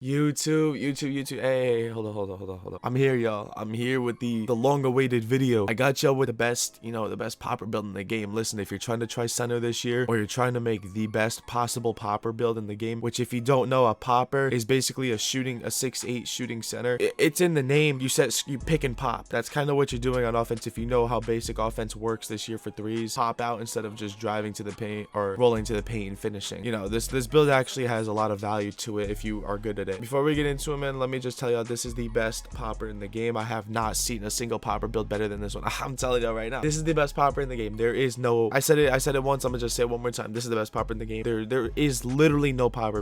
YouTube. Hey, hold on. I'm here, y'all. I'm here with the long-awaited video. I got y'all with the best, the best popper build in the game. Listen, if you're trying to try center this year, or you're trying to make the best possible popper build in the game, which if you don't know, a popper is basically a 6'8" shooting center. It's in the name. You pick and pop. That's kind of what you're doing on offense. If you know how basic offense works this year for threes, pop out instead of just driving to the paint or rolling to the paint and finishing. This build actually has a lot of value to it if you are good at it. Before we get into it, man, let me just tell y'all, this is the best popper in the game. I have not seen a single popper build better than this one. I'm telling y'all right now, this is the best popper in the game. There is no, I said it once, I'm gonna just say it one more time. This is the best popper in the game. There is literally no popper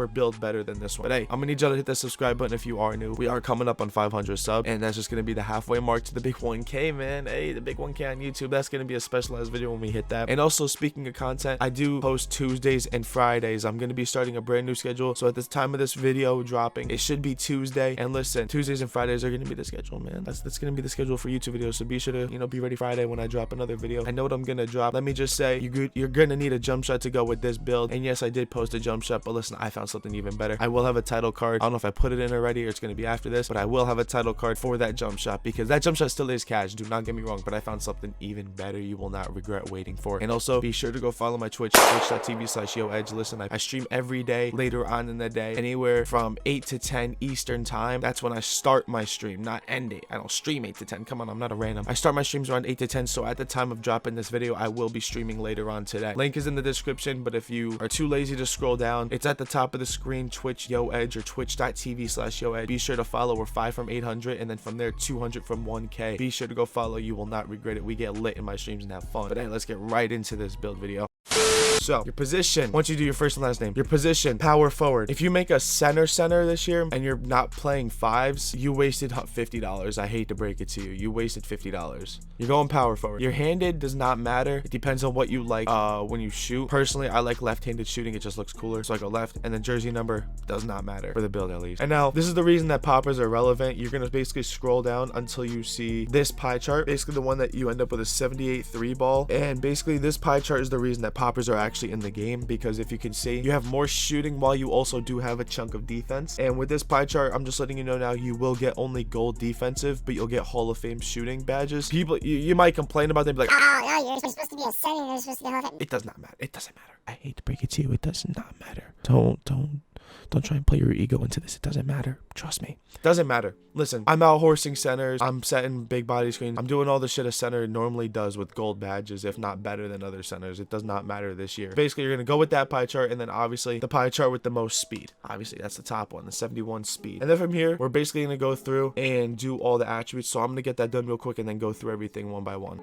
build better than this one. But hey, I'm gonna need y'all to hit that subscribe button if you are new. We are coming up on 500 subs, and that's just gonna be the halfway mark to the big 1K, man. Hey, the big 1K on YouTube. That's gonna be a specialized video when we hit that. And also, speaking of content, I do post Tuesdays and Fridays. I'm gonna be starting a brand new schedule, so at this time of this video dropping, it should be Tuesday. And listen, Tuesdays and Fridays are gonna be the schedule, man. That's gonna be the schedule for YouTube videos, so be sure to be ready Friday when I drop another video. I know what I'm gonna drop. Let me just say, you're gonna need a jump shot to go with this build. And yes, I did post a jump shot, but listen, I found something even better. I will have a title card. I don't know if I put it in already or it's gonna be after this, but I will have a title card for that jump shot, because that jump shot still is cash, do not get me wrong, but I found something even better you will not regret waiting for. And also, be sure to go follow my Twitch, twitch.tv/YoEdge. Listen, I stream every day later on in the day, anywhere from 8 to 10 Eastern time. That's when I start my stream, not end it. I don't stream 8 to 10. Come on, I'm not a random. I start my streams around 8 to 10, so at the time of dropping this video, I will be streaming later on today. Link is in the description, but if you are too lazy to scroll down, it's at the top of the screen, Twitch YoEdge or twitch.tv/YoEdge. Be sure to follow. We're 5 from 800, and then from there 200 from 1K. Be sure to go follow. You will not regret it. We get lit in my streams and have fun. But hey, let's get right into this build video. So, your position, once you do your first and last name, your position, power forward. If you make a center this year and you're not playing fives, you wasted $50. I hate to break it to you. You wasted $50. You're going power forward. Your handed does not matter. It depends on what you like when you shoot. Personally, I like left-handed shooting. It just looks cooler. So I go left, and then jersey number does not matter for the build at least. And now, this is the reason that poppers are relevant. You're going to basically scroll down until you see this pie chart. Basically, the one that you end up with a 78 3 ball. And basically, this pie chart is the reason that poppers are actually in the game, because if you can see, you have more shooting while you also do have a chunk of defense. And with this pie chart, I'm just letting you know now, you will get only gold defensive, but you'll get Hall of Fame shooting badges. People, you might complain about them, be like, oh, you're supposed to be a center, you're supposed to be Hall of Fame. It does not matter. It doesn't matter. I hate to break it to you, it does not matter. Don't try and play your ego into this. It doesn't matter. Trust me. It doesn't matter. Listen, I'm out horsing centers. I'm setting big body screens. I'm doing all the shit a center normally does with gold badges, if not better than other centers. It does not matter this year. Basically, you're going to go with that pie chart, and then obviously the pie chart with the most speed. Obviously, that's the top one, the 71 speed. And then from here, we're basically going to go through and do all the attributes. So I'm going to get that done real quick and then go through everything one by one.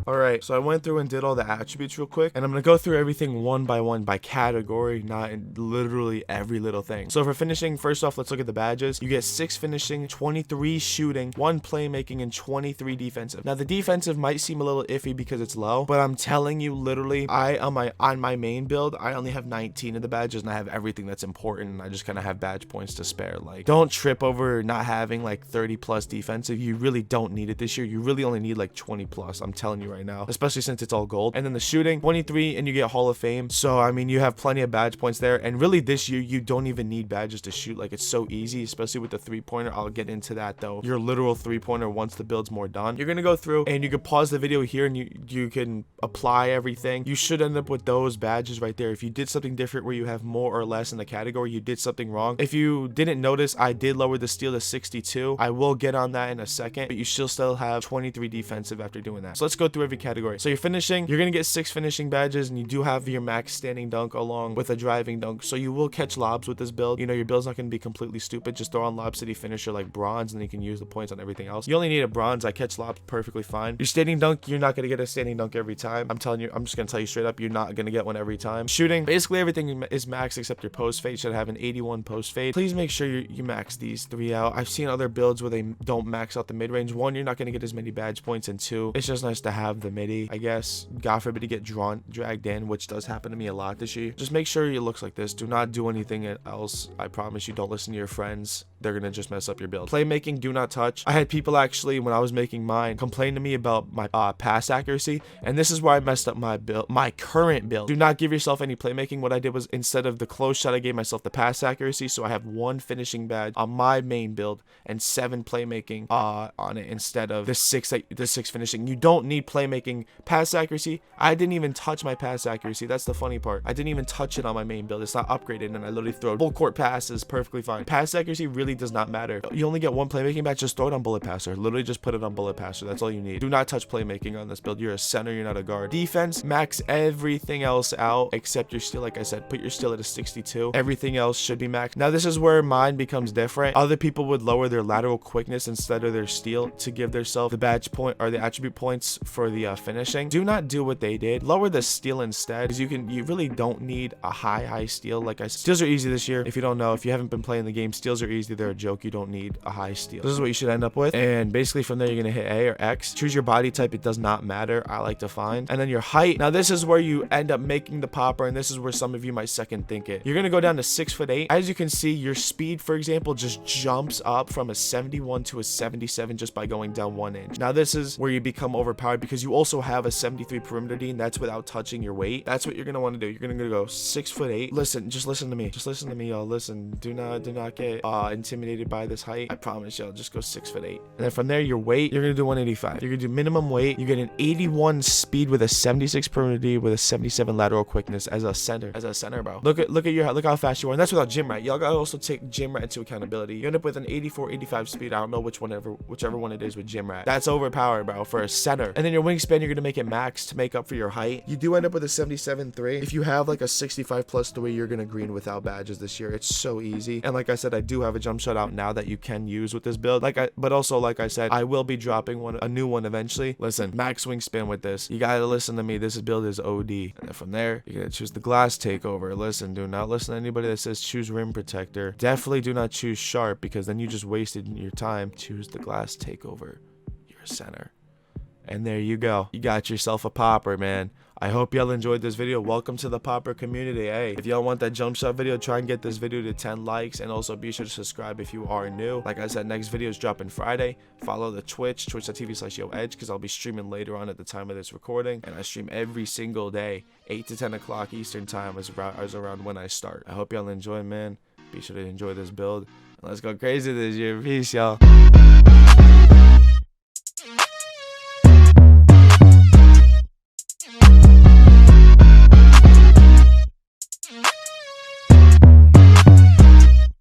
Alright, so I went through and did all the attributes real quick, and I'm going to go through everything one by one by category, not in literally every little thing. So for finishing, first off, let's look at the badges. You get 6 finishing, 23 shooting, 1 playmaking, and 23 defensive. Now the defensive might seem a little iffy because it's low, but I'm telling you, literally, on my main build, I only have 19 of the badges, and I have everything that's important, and I just kind of have badge points to spare. Like, don't trip over not having like 30 plus defensive. You really don't need it this year. You really only need like 20 plus. I'm telling you right now, especially since it's all gold. And then the shooting, 23, and you get Hall of Fame. So I mean, you have plenty of badge points there, and really this year you don't even need badges to shoot. Like, it's so easy, especially with the 3-pointer. I'll get into that though. Your literal 3-pointer, once the build's more done, you're gonna go through and you can pause the video here and you can apply everything. You should end up with those badges right there. If you did something different where you have more or less in the category, you did something wrong. If you didn't notice, I did lower the steal to 62. I will get on that in a second, but you should still have 23 defensive after doing that. So let's go through every category. So you're finishing, you're gonna get 6 finishing badges, and you do have your max standing dunk along with a driving dunk, so you will catch lobs with this build. Your build's not gonna be completely stupid. Just throw on Lob City finisher like bronze, and then you can use the points on everything else. You only need a bronze. I catch lobs perfectly fine. Your standing dunk, you're not gonna get a standing dunk every time. I'm telling you, I'm just gonna tell you straight up, you're not gonna get one every time. Shooting, basically everything is max except your post fade. Should have an 81 post fade. Please make sure you max these 3 out. I've seen other builds where they don't max out the mid range. 1, you're not gonna get as many badge points, and 2, it's just nice to have the midi, I guess. God forbid to get dragged in, which does happen to me a lot this year. Just make sure it looks like this. Do not do anything else. I promise you, don't listen to your friends. they're gonna just mess up your build. Playmaking, do not touch. I had people actually, when I was making mine, complain to me about my pass accuracy, and this is where I messed up my build, my current build. Do not give yourself any playmaking. What I did was, instead of the close shot, I gave myself the pass accuracy, so I have 1 finishing badge on my main build and 7 playmaking on it instead of the 6 finishing. You don't need playmaking. Pass accuracy, I didn't even touch my pass accuracy. That's the funny part. I didn't even touch it on my main build. It's not upgraded, and I literally throw full court passes perfectly fine. Pass accuracy really does not matter. You only get 1 playmaking badge. Just throw it on bullet passer. Literally just put it on bullet passer. That's all you need. Do not touch playmaking on this build. You're a center, you're not a guard. Defense, max everything else out except your steal. Like I said, put your steal at a 62. Everything else should be maxed. Now this is where mine becomes different. Other people would lower their lateral quickness instead of their steal to give themselves the badge point or the attribute points for the finishing. Do not do what they did. Lower the steal instead, because you really don't need a high steal. Like I said, steals are easy this year. If you don't know, if you haven't been playing the game, steals are easy. They're a joke. You don't need a high steal. This is what you should end up with, and basically from there you're gonna hit A or X. Choose your body type. It does not matter. I like to find. And then your height. Now this is where you end up making the popper, and this is where some of you might second think it. You're gonna go down to 6'8". As you can see, your speed, for example, just jumps up from a 71 to a 77 just by going down 1 inch. Now this is where you become overpowered because you also have a 73 perimeter D, and that's without touching your weight. That's what you're gonna want to do. You're gonna go 6'8". Listen, just listen to me. Just listen to me, y'all. Listen. Do not get intimidated by this height. I promise y'all. Just go 6'8". And then from there, your weight, you're gonna do 185. You're gonna do minimum weight. You get an 81 speed with a 76 perimeter D with a 77 lateral quickness as a center. Bro. Look how fast you are. And that's without gym rat. Y'all gotta also take gym rat into accountability. You end up with an 84, 85 speed. I don't know whichever one it is with gym rat. That's overpowered, bro, for a center. And then your wingspan, you're gonna make it max to make up for your height. You do end up with a 77.3. If you have like a 65+3, you're gonna green without badges this year. It's so easy. And like I said, I do have a jump shot out now that you can use with this build. But also, like I said, I will be dropping a new one eventually. Listen, max wingspan with this. You gotta listen to me. This build is OD. And then from there, you're gonna choose the glass takeover. Listen, do not listen to anybody that says choose rim protector. Definitely do not choose sharp, because then you just wasted your time. Choose the glass takeover. You're a center. And there you go. You got yourself a popper, man. I hope y'all enjoyed this video. Welcome to the popper community. Hey, if y'all want that jump shot video, try and get this video to 10 likes, and also be sure to subscribe if you are new. Like I said, next video is dropping Friday. Follow the twitch.tv/YoEdge, because I'll be streaming later on at the time of this recording, and I stream every single day, 8 to 10 o'clock Eastern time is around when I start. I hope y'all enjoy, man. Be sure to enjoy this build, and let's go crazy this year. Peace, y'all.